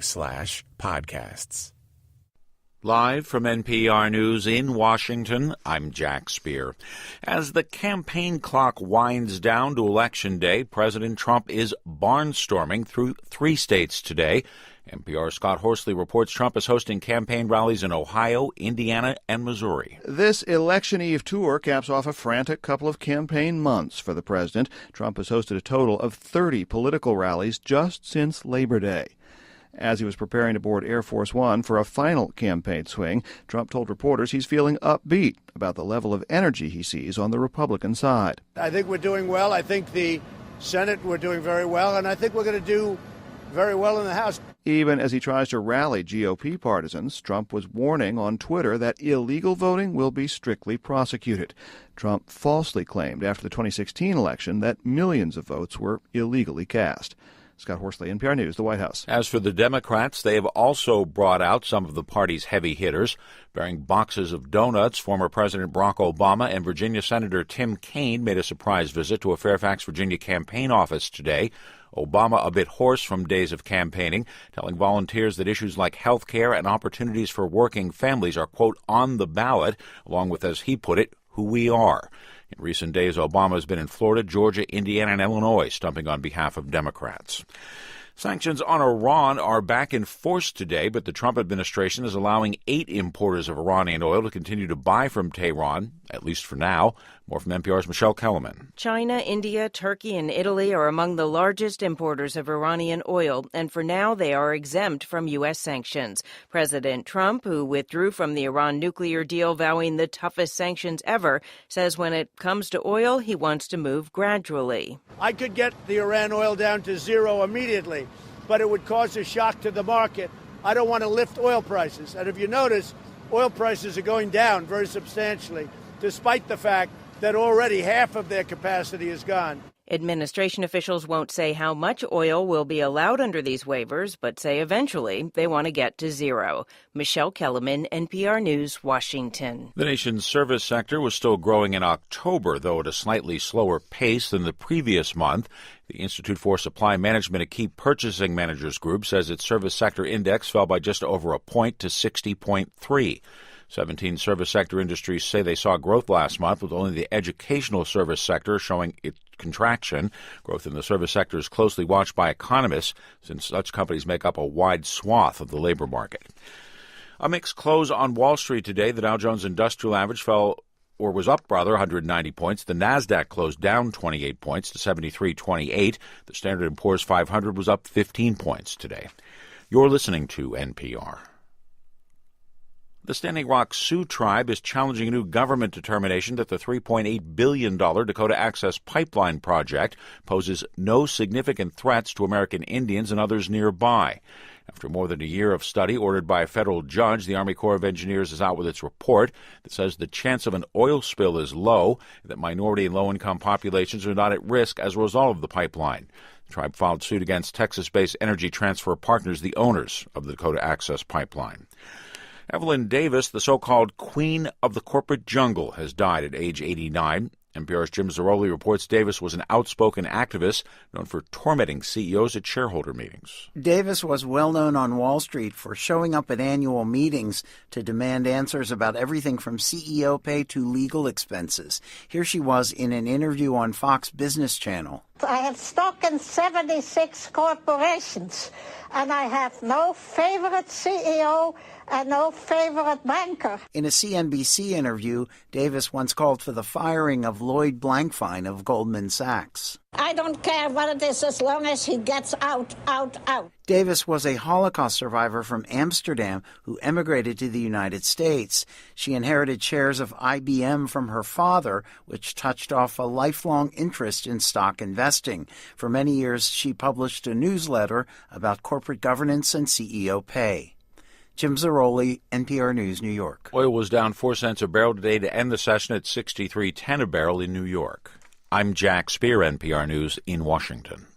wbh-db/podcasts. Live from NPR News in Washington, I'm Jack Speer. As the campaign clock winds down to Election Day, President Trump is barnstorming through 3 states today. NPR's Scott Horsley reports Trump is hosting campaign rallies in Ohio, Indiana, and Missouri. This Election Eve tour caps off a frantic couple of campaign months for the president. Trump has hosted a total of 30 political rallies just since Labor Day. As he was preparing to board Air Force One for a final campaign swing, Trump told reporters he's feeling upbeat about the level of energy he sees on the Republican side. I think we're doing well. I think the Senate, we're doing very well, and I think we're going to do very well in the House. Even as he tries to rally GOP partisans, Trump was warning on Twitter that illegal voting will be strictly prosecuted. Trump falsely claimed after the 2016 election that millions of votes were illegally cast. Scott Horsley, NPR News, the White House. As for the Democrats, they have also brought out some of the party's heavy hitters. Bearing boxes of donuts, former President Barack Obama and Virginia Senator Tim Kaine made a surprise visit to a Fairfax, Virginia campaign office today. Obama, a bit hoarse from days of campaigning, telling volunteers that issues like health care and opportunities for working families are, quote, on the ballot, along with, as he put it, who we are. In recent days, Obama has been in Florida, Georgia, Indiana, and Illinois, stumping on behalf of Democrats. Sanctions on Iran are back in force today, but the Trump administration is allowing 8 importers of Iranian oil to continue to buy from Tehran, at least for now. More from NPR's Michelle Kellerman. China, India, Turkey, and Italy are among the largest importers of Iranian oil, and for now they are exempt from U.S. sanctions. President Trump, who withdrew from the Iran nuclear deal, vowing the toughest sanctions ever, says when it comes to oil, he wants to move gradually. I could get the Iran oil down to zero immediately, but it would cause a shock to the market. I don't want to lift oil prices. And if you notice, oil prices are going down very substantially, despite the fact that already half of their capacity is gone. Administration officials won't say how much oil will be allowed under these waivers, but say eventually they want to get to zero. Michelle Kellerman, NPR News, Washington. The nation's service sector was still growing in October, though at a slightly slower pace than the previous month. The Institute for Supply Management, a key purchasing managers group, says its service sector index fell by just over a point to 60.3. 17 service sector industries say they saw growth last month, with only the educational service sector showing its contraction. Growth in the service sector is closely watched by economists, since such companies make up a wide swath of the labor market. A mixed close on Wall Street today. The Dow Jones Industrial Average was up 190 points. The Nasdaq closed down 28 points to 73.28. The Standard & Poor's 500 was up 15 points today. You're listening to NPR. The Standing Rock Sioux Tribe is challenging a new government determination that the $3.8 billion Dakota Access Pipeline project poses no significant threats to American Indians and others nearby. After more than a year of study ordered by a federal judge, the Army Corps of Engineers is out with its report that says the chance of an oil spill is low, and that minority and low-income populations are not at risk as a result of the pipeline. The tribe filed suit against Texas-based Energy Transfer Partners, the owners of the Dakota Access Pipeline. Evelyn Davis, the so-called queen of the corporate jungle, has died at age 89. NPR's Jim Zarroli reports Davis was an outspoken activist known for tormenting CEOs at shareholder meetings. Davis was well known on Wall Street for showing up at annual meetings to demand answers about everything from CEO pay to legal expenses. Here she was in an interview on Fox Business Channel. I have stock in 76 corporations, and I have no favorite CEO and no favorite banker. In a CNBC interview, Davis once called for the firing of Lloyd Blankfein of Goldman Sachs. I don't care what it is as long as he gets out. Davis was a Holocaust survivor from Amsterdam who emigrated to the United States. She inherited shares of IBM from her father, which touched off a lifelong interest in stock investing. For many years, she published a newsletter about corporate governance and CEO pay. Jim Zarroli, NPR News, New York. Oil was down 4 cents a barrel today to end the session at $63.10 a barrel in New York. I'm Jack Speer, NPR News in Washington.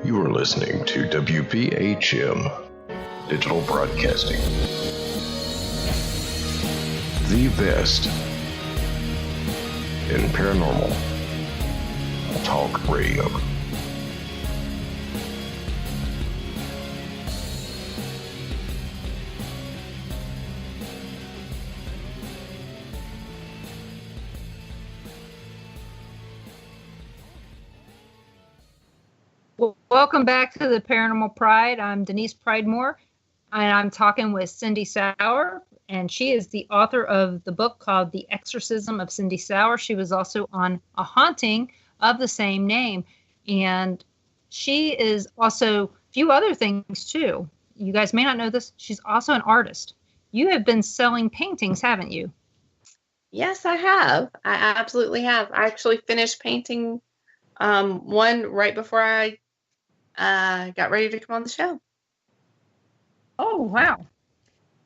You are listening to WBHM Digital Broadcasting. the best in paranormal talk radio. Welcome back to the Paranormal Pride. I'm Denise Pridemore, and I'm talking with Cindy Sauer, and she is the author of the book called The Exorcism of Cindy Sauer. She was also on a haunting of the same name, and she is also a few other things too. You guys may not know this. She's also an artist. You have been selling paintings, haven't you? Yes, I have. I absolutely have. I actually finished painting one right before I got ready to come on the show. Oh, wow.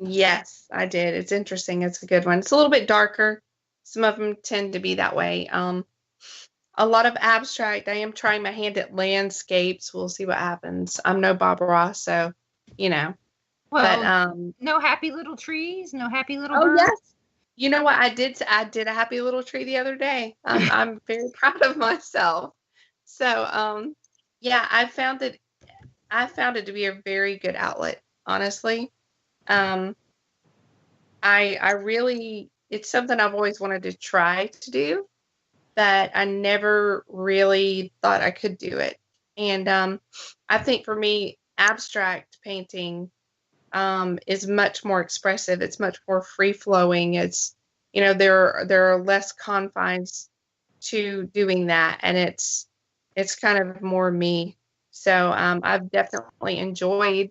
Yes, I did. It's interesting. It's a good one. It's a little bit darker. Some of them tend to be that way. A lot of abstract. I am trying my hand at landscapes. We'll see what happens. I'm no Bob Ross, so, you know. Well, but, no happy little trees, no happy little oh, birds? yes. You know what? I did a happy little tree the other day. I'm very proud of myself. So, yeah, I found it to be a very good outlet, honestly. I really, it's something I've always wanted to try to do, but I never really thought I could do it. And I think for me, abstract painting is much more expressive. It's much more free flowing. It's, you know, there are less confines to doing that, and it's kind of more me. So I've definitely enjoyed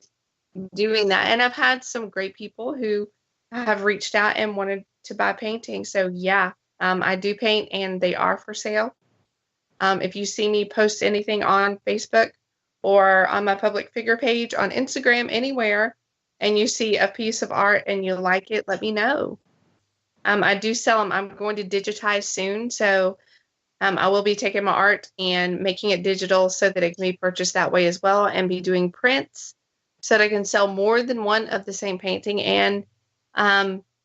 doing that, and I've had some great people who have reached out and wanted to buy paintings. So yeah, I do paint, and they are for sale. If you see me post anything on Facebook or on my public figure page on Instagram, anywhere, and you see a piece of art and you like it, let me know. I do sell them. I'm going to digitize soon, so I will be taking my art and making it digital so that it can be purchased that way as well, and be doing prints so that I can sell more than one of the same painting, and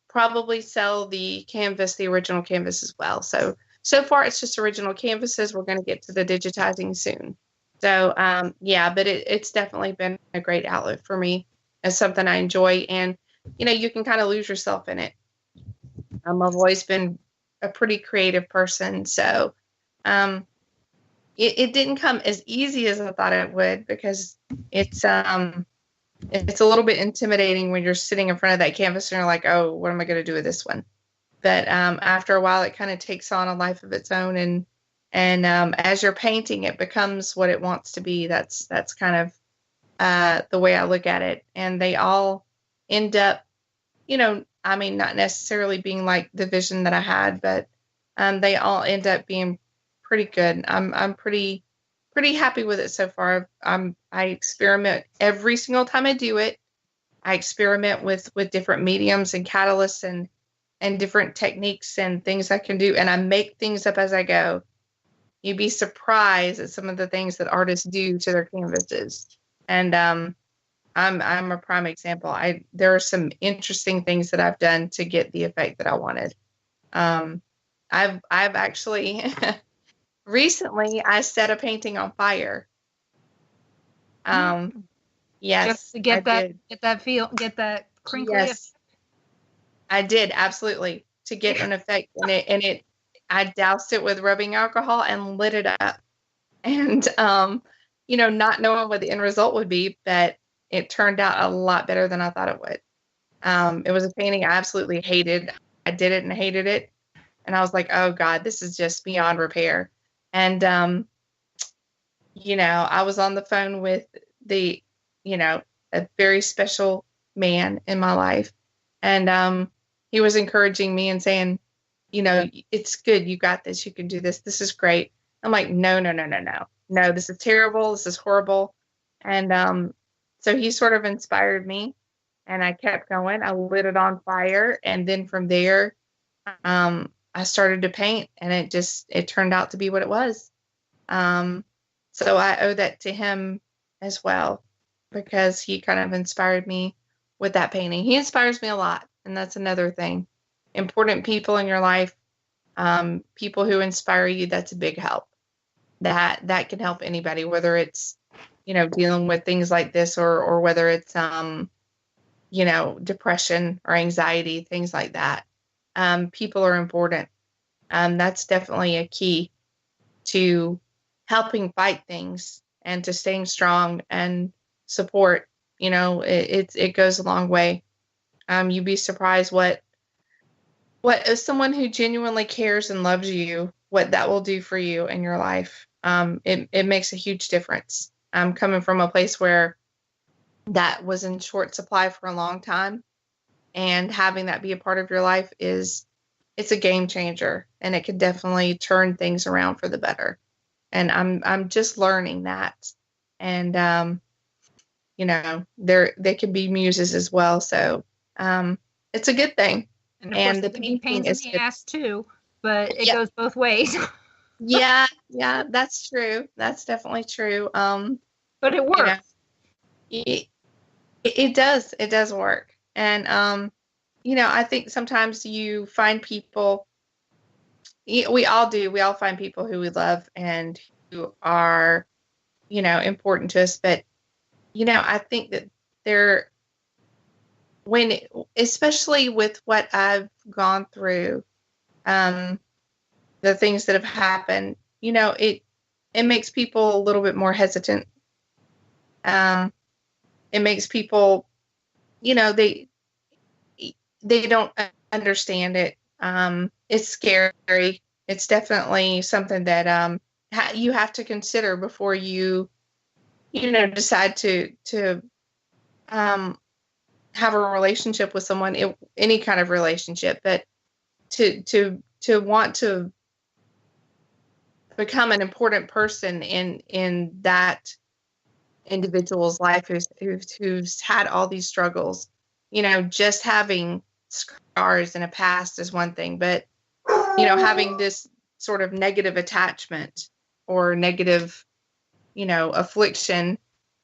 probably sell the canvas, the original canvas as well. So far it's just original canvases. We're going to get to the digitizing soon. So yeah, but it's definitely been a great outlet for me. It's something I enjoy, and you know, you can kind of lose yourself in it. I've always been a pretty creative person, so it didn't come as easy as I thought it would, because it's a little bit intimidating when you're sitting in front of that canvas and you're like, oh, what am I going to do with this one? But after a while, it kind of takes on a life of its own, and as you're painting, it becomes what it wants to be. That's kind of the way I look at it, and they all end up, you know, I mean, not necessarily being like the vision that I had, but they all end up being pretty good. I'm pretty happy with it so far. I experiment every single time I do it. I experiment with different mediums and catalysts and different techniques and things I can do, and I make things up as I go. You'd be surprised at some of the things that artists do to their canvases, and I'm a prime example. There are some interesting things that I've done to get the effect that I wanted. I've actually recently I set a painting on fire. Yes, just to get that feel, get that crinkly. Yes, I did, absolutely, to get an effect in it, and I doused it with rubbing alcohol and lit it up, and you know, not knowing what the end result would be, but it turned out a lot better than I thought it would. It was a painting I absolutely hated. I did it and hated it, and I was like, oh God, this is just beyond repair. And you know, I was on the phone with a very special man in my life, and he was encouraging me and saying, you know, it's good, you got this, you can do this, this is great. I'm like, no, this is terrible, this is horrible. And so he sort of inspired me, and I kept going. I lit it on fire, and then from there I started to paint, and it turned out to be what it was. So I owe that to him as well, because he kind of inspired me with that painting. He inspires me a lot, and that's another thing. important people in your life, people who inspire you, that's a big help. That can help anybody, whether it's, dealing with things like this or whether it's, depression or anxiety, things like that. People are important. That's definitely a key to helping fight things and to staying strong and support. It goes a long way. You'd be surprised what as someone who genuinely cares and loves you, what that will do for you in your life. It makes a huge difference. Coming from a place where that was in short supply for a long time, and having that be a part of your life it's a game changer, and it can definitely turn things around for the better. And I'm just learning that. And they can be muses as well. So it's a good thing. And of course, the pains in the ass too, but it goes both ways. yeah, that's true. That's definitely true. But it works. It does work. And I think sometimes you find people, we all find people who we love and who are, important to us. But, I think that especially with what I've gone through, the things that have happened, it makes people a little bit more hesitant. It makes people, they don't understand it. It's scary. It's definitely something that you have to consider before you decide to have a relationship with someone, any kind of relationship. But to want to become an important person in that individual's life who's had all these struggles, just having scars in a past is one thing, but having this sort of negative attachment or negative affliction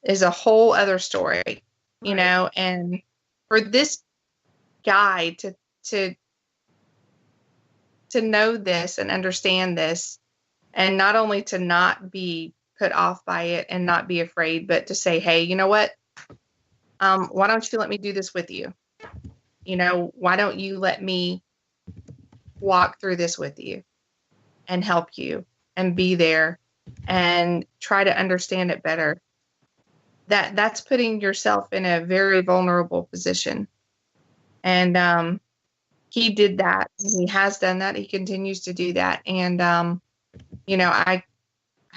is a whole other story. And for this guy to know this and understand this, and not only to not be put off by it and not be afraid, but to say, hey, you know what? Why don't you let me do this with you? Why don't you let me walk through this with you and help you and be there and try to understand it better? That's putting yourself in a very vulnerable position. And he did that. He has done that. He continues to do that. And,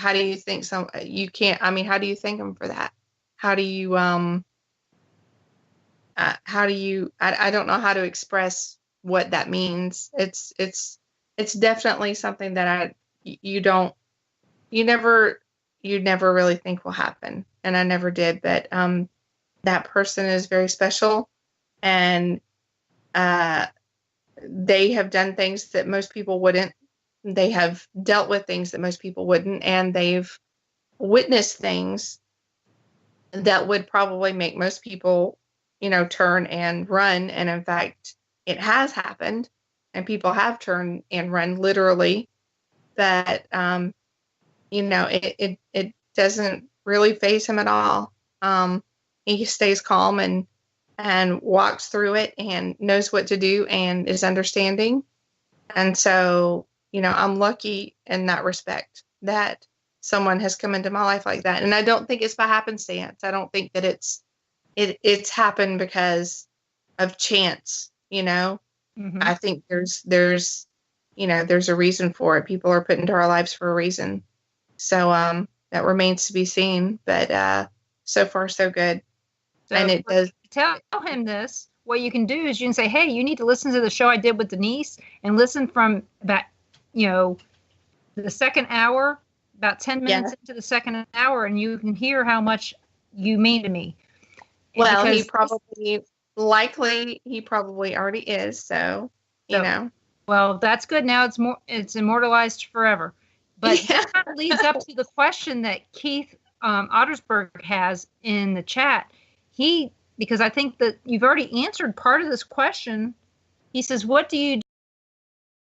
how do you think you can't, how do you thank him for that? How do you, I don't know how to express what that means. It's definitely something that you never really think will happen. And I never did, but, that person is very special, and, they have done things that most people wouldn't. They have dealt with things that most people wouldn't, and they've witnessed things that would probably make most people, turn and run. And in fact, it has happened, and people have turned and run literally. That, it doesn't really faze him at all. He stays calm and walks through it and knows what to do and is understanding. And so, I'm lucky in that respect that someone has come into my life like that. And I don't think it's by happenstance. I don't think that it's happened because of chance, Mm-hmm. I think there's a reason for it. People are put into our lives for a reason. So, that remains to be seen, but, so far so good. So and it does tell him this. What you can do is you can say, hey, you need to listen to the show I did with Denise and listen from about, the second hour, about 10 minutes into the second hour, and you can hear how much you mean to me. Well, he probably already is. So, Well, that's good. Now it's immortalized forever. But that kind of leads up to the question that Keith Ottersberg has in the chat. Because I think that you've already answered part of this question He says, what do you